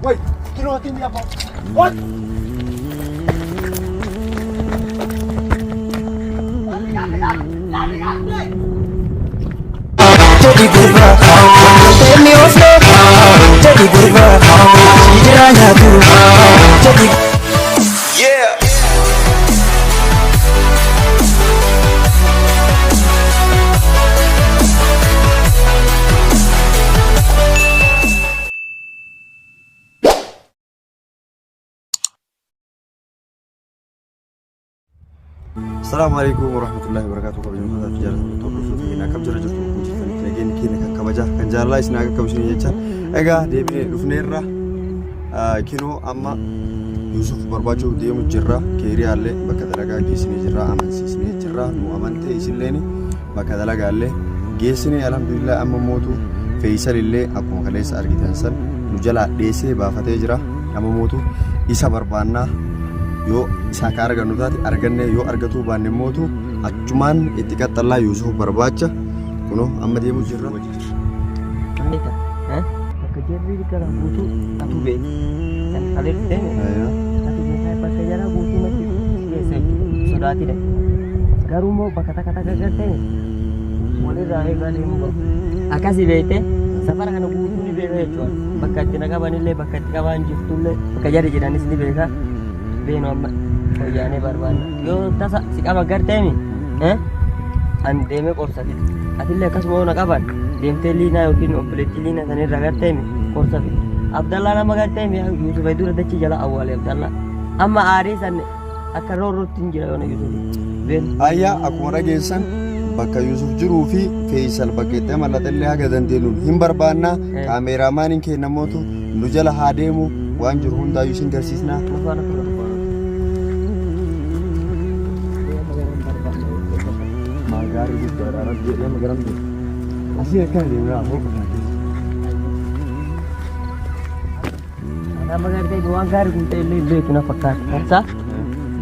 Woi, kilo tinggi apa? What? Jadi berubah, demi Oslo. Jadi berubah, hijrahnya tuh. Jadi yeah. Assalamualaikum warahmatullahi wabarakatuh. Kabajamtoota jaallattoota hordoftoota keenya akkam jirtu kun jirtanii nageenya keenya kan kabajaa kan jaalala isin akka kabajanii jecha egaa deebinee dhufneerra kinoo amma Yusuf barbaachuuf deemu jirra keeriyaallee bakka dalagaa geessinee jirra amansiisnee jirra nu amantee isinleen bakka dalagaallee geessinee alhamdulillah amma mootu Feeyisalillee akkuma kaleessa argitan san nu jalaa dheessee baafatee jira amma mootu isa barbaannaa yoo isa ka argannu taate arganne yoo argatu baanne mootu achumaan itti qaxxallaa Yusuf barbaacha kuno amma deemu jirra. Bakka jarri gara guutuu atu bee kan kaleessee atu bee bakka jara guutuu matti keessa sodaatidha. Garuu immoo bakka takka takka gartee walirraa eegaa deemuu qabu. Akkasii beekte safara kana guutuu ni beeka jechuudha. Bakka itti naqabanillee bakka itti qabaan jirtullee bakka jarri jedhanis ni beeka. Beenu amma fayyaanee barbaanna yoo tasa si qaba garteemi an deemee qorsa fide atillee akkasuma yoo na qaban deemtee liinaa yookiin obboleettii liinaa sanirra garteemi qorsa fide Abdallaa nama garteemi Yusuf ay dura dachii jala awwaale Abdallaa amma aarii san akka roorrootti hin jira yoona Yusuf beenu ayyaa akkuma dhageessan bakka Yusuf jiruu fi Feeyisal bakka itti mallattee haga dandeenyuun hin barbaannaa kaameeraamaaniin kennamootu nu jala haa deemu waan jiru hundaayyuu isin garsiisnaa. Gari gitu ada dia magaram dia asih kan dia nggak mau ada magartee waan gaarii kun ta'e illee beeku na fakkaata sa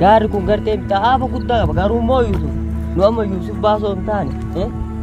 gaarii kun gartee taa'aaba guddaa qaba garuu immoo Yusuf nu amma Yusuf baasoo hin taane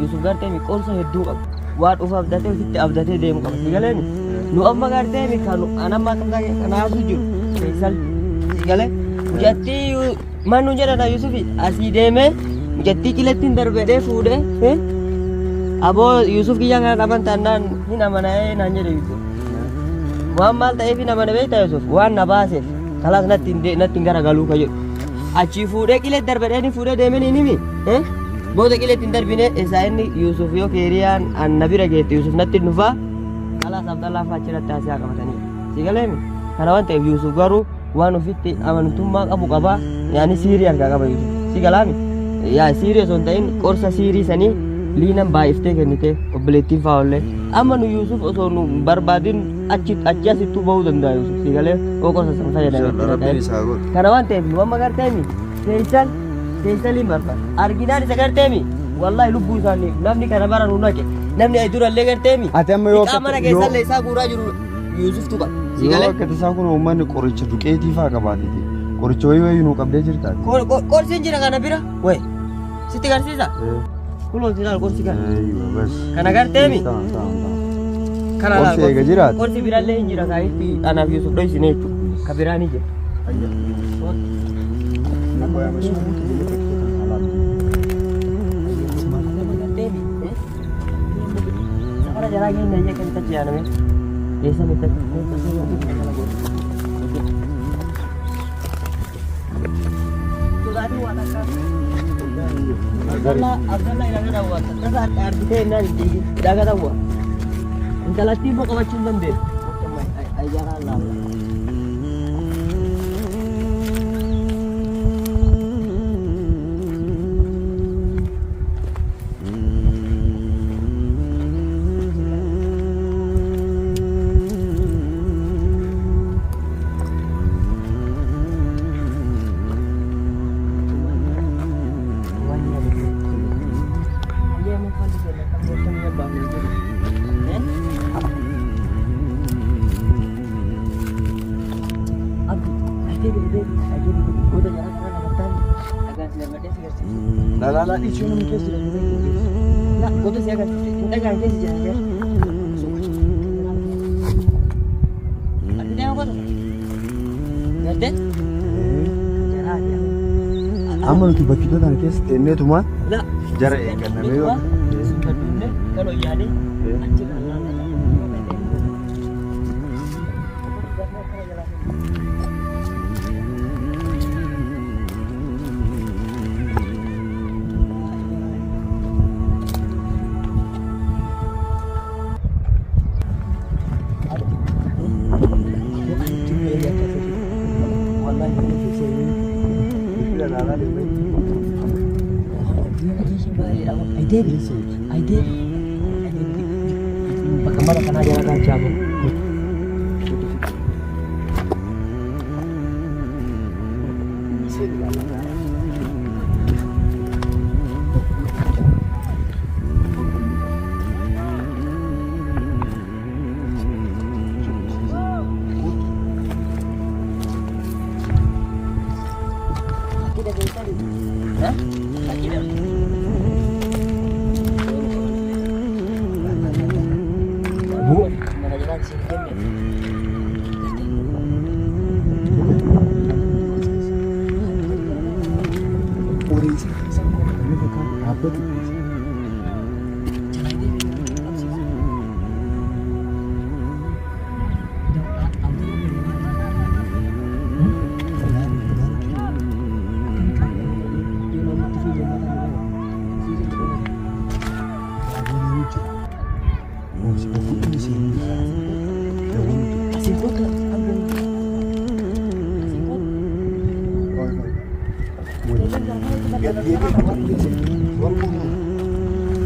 Yusuf gartee mi qorsa hedduu qaba waan dhufa abdatee ofitti abdatee deemu qaba sigalee nu amma gartee mi kanu anamma kanaasu jiru Feeyisal sigalee jattii mannu jedhana Yusufi asii deemee jatti kilettiin darbedee fuudhee aboo Yusuf kiyyaa kana dhaban taannaan hin amanee naan jedhe Yusuf waan maal ta'eef hin amane beektaa Yusuf waan na baaseef kalaas natti gara galuu ka jedhu achii fuudhee qileet darbedee ni fuudhee deemee ni himi booda qileettiin darbine isaa inni Yusuf yoo keeriyaan anna bira geette Yusuf natti dhufaa kalaas Abdallaa faachirratti haasiyaa qabatanii sigaleemi kana waan ta'eef Yusuf garuu waan ofitti amantummaa qabu qabaa yaani siirii argaa qaba Yusuf sigalaami yaa serious on ta'in qorsa siirii sanii liinan baay'iftee kennite obboleettiin fa'aallee amma nu Yusuf osoo nu barbaadin achi asittuu bahuu danda'a Yusuf sigalee oo qorsa san fayyadame kana waan ta'eef nu amma garteemi Feeyisaliin barbaada arginaan isa garteemi wallahi lubbuu isaanii namni kana bara nu naqe namni ay durallee garteemi ati amma yoo mana keessallee isaa guuraa jiru Yusuf tuqa sigalee yoo akka isaa kun uummanni qoricha duqeetii fa'aa qabaatiti qoricha wayii nu qabdee jirta qorsiin jira kana bira way sitti garsiisa kuloon silaal qorsi kana kana garteemi kana qorsi eega jiraata qorsi biraallee hin jira kaayitti anaaf Yusuf dhoysine jechuudha ka biraa ni jira safara jalaa keenya iyya kan itti yaaname eessan itti Abdallah ilaga dawa tasa arbite nan ilaga dawa intalatti mo qabachuu dandeessu ayyaana Allah Lala isu nam kes sudah nah foto saya akan kita ganti saja ya artinya tu. Ngerti? Jalan ya. Amma nuti bakki tana keessa teenneetuma Lah, jara eegganname yoo Sebenarnya kalau iya deh, anjir Allah. I did. Bagaimana kan aja raja aku. Bu, mana jalan sini kan ya?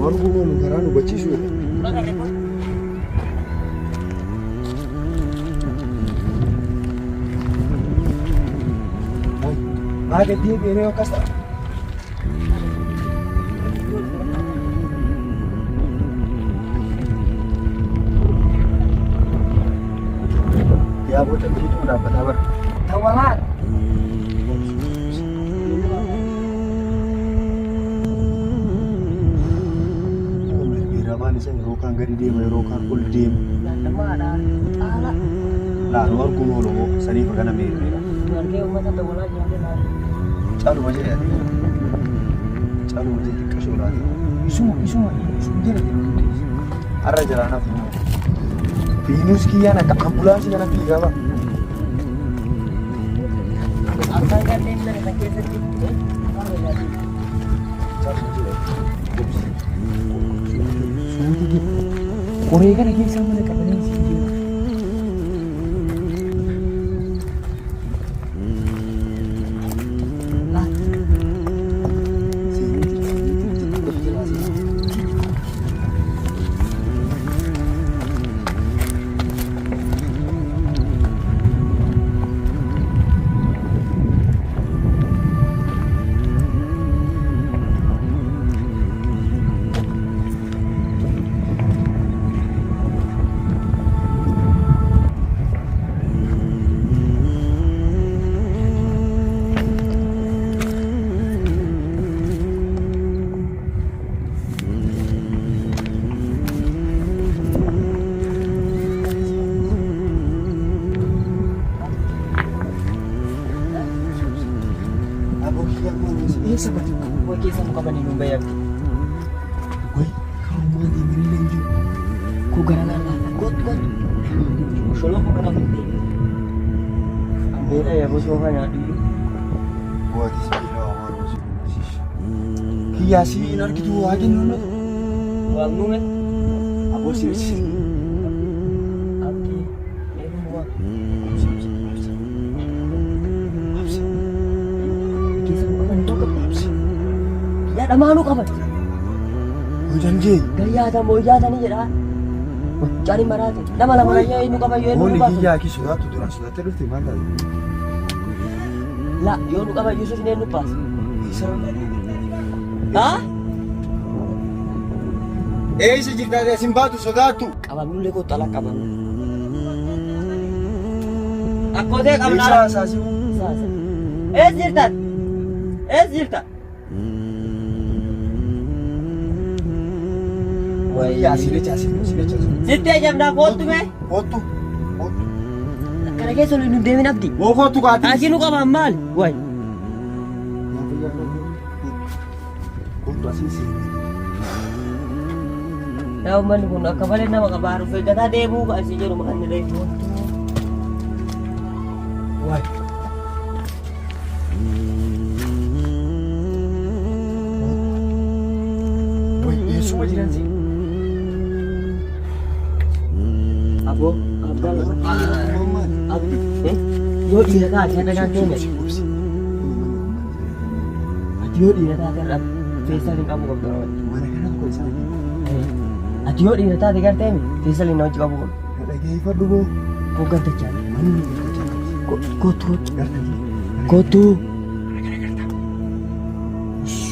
Wargumun karanu bachisu. Ada dia bere kasta. Ya buat itu dapat apa? Tawaran. Isa rokan gadi deema rokan ol deema Nama ada. la no argumo lo sani fagana me Warga umat atau bola jangan. chalu maje ya chalu maje dikasho la isu jere arra jarana finus kiyana ka ambulans yana figa ba Apa yang tim dari sakit sakit? Apa jadi? chalu maje Korea lagi sama dekat dengan sini. Lah. Sabat, gua kisah muka bani numbayar. Woi, kalau mau di Maryland juga. Ku garangan lah, got. Solo ko kana penting. Beda ya bos mo kanya dulu. Buat isbila amar masuk sih. Kiasi nar gitu aja nono. Wangu men. Abo sih. Aki. Meron mo. Kisah muka bani to ka. Ya dah malu ka ba? Janji. Gaya dah mo ya dah ni jera. Cari marah tu. Dah malam raya ini ka ba yo Mau ini nih ba? iya ki sudah tuh sudah terus di mana? La, yo ka ba Yusuf ni lupas. Ha? Esse de cara simbado soldado. Kaban le ko talak kaban. Ako de kaban. Sa si. Zirtat. Zirtat. Wah iya sini. Sinte jam dah foto me. Foto. Kana keessa ol hin deemin abdi. Wokootu kaati. Asii nu qaban maal? Waay. Yaa uummanni kun akka malee nama qabaaru eeggataa deemuu asii jedhu maqaan illee. Waay. Eessuma jiran si? Aboo, abdi, yoo dhiira taate irra kan deeme. Ati yoo dhiira taate irra feesal hin qabu qabdu. Mana kana tokko isaan. Ati yoo dhiira taate gartee feesal hin hojii qabu qabdu. Dhageeffadhu boo. Koo gantachaa. Manni Kootu. gartanii. Kootu.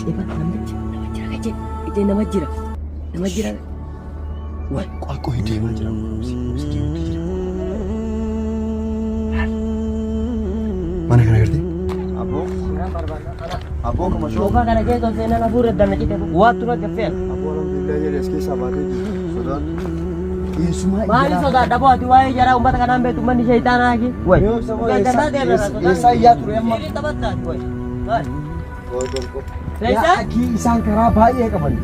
Eeba nama jira kaje. Ite nama jira. Nama jira. Waay akkoo hin deemaa jira. Mana kana gartee? Aboo. Aboo kuma shoo. Soofaa kana keessa seenaan hafuura danna cite waattu na gaffeera. Aboo alhamdulillah jedhee as keessaa baatee jiru. Sodaatu. Eessuma Maali sodaadha booti waa'ee jaraa uummata kanaan beektu manni sheeytaanaa ki. Wayi. Eessaa iyyaa ture amma. Sirii taphattaati wayi. Maali? Yaa akii isaan karaa baay'ee qaban.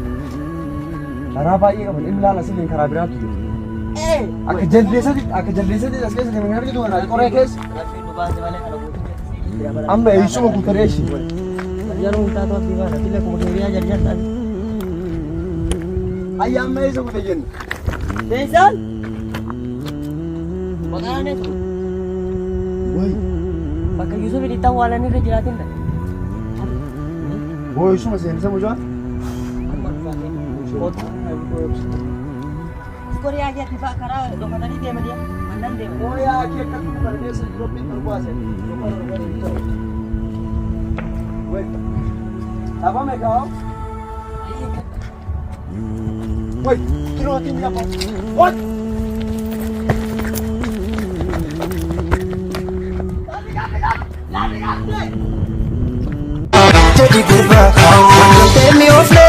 Karaa baay'ee qaban. Inni laala silleen karaa biraatu jiru. Akka jaldeessatti as keessa deemanii argitu kana qoree keessa. Amma eessuma kutaree ishii. Jaruu taatoo asii baana. Sille kuma deebi'aa jarjartaan. Ayya amma eessa kute jenna. Feesal. Maqaan eessa? Wayi. Bakka Yusuf itti awwaalanii irra jiraatin dha. Boo eessuma seensa mujaa. Kooriyaa keetti fa'a karaa dhokatanii deemanii annan deeman. Boo yaa akii akka kana keessa Itoophiyaa barbaase. Wayi. Dhabame kaa'o. Wayi. Kirootiin lafa. Wayi. Jadi gurba, wantoota inni oofne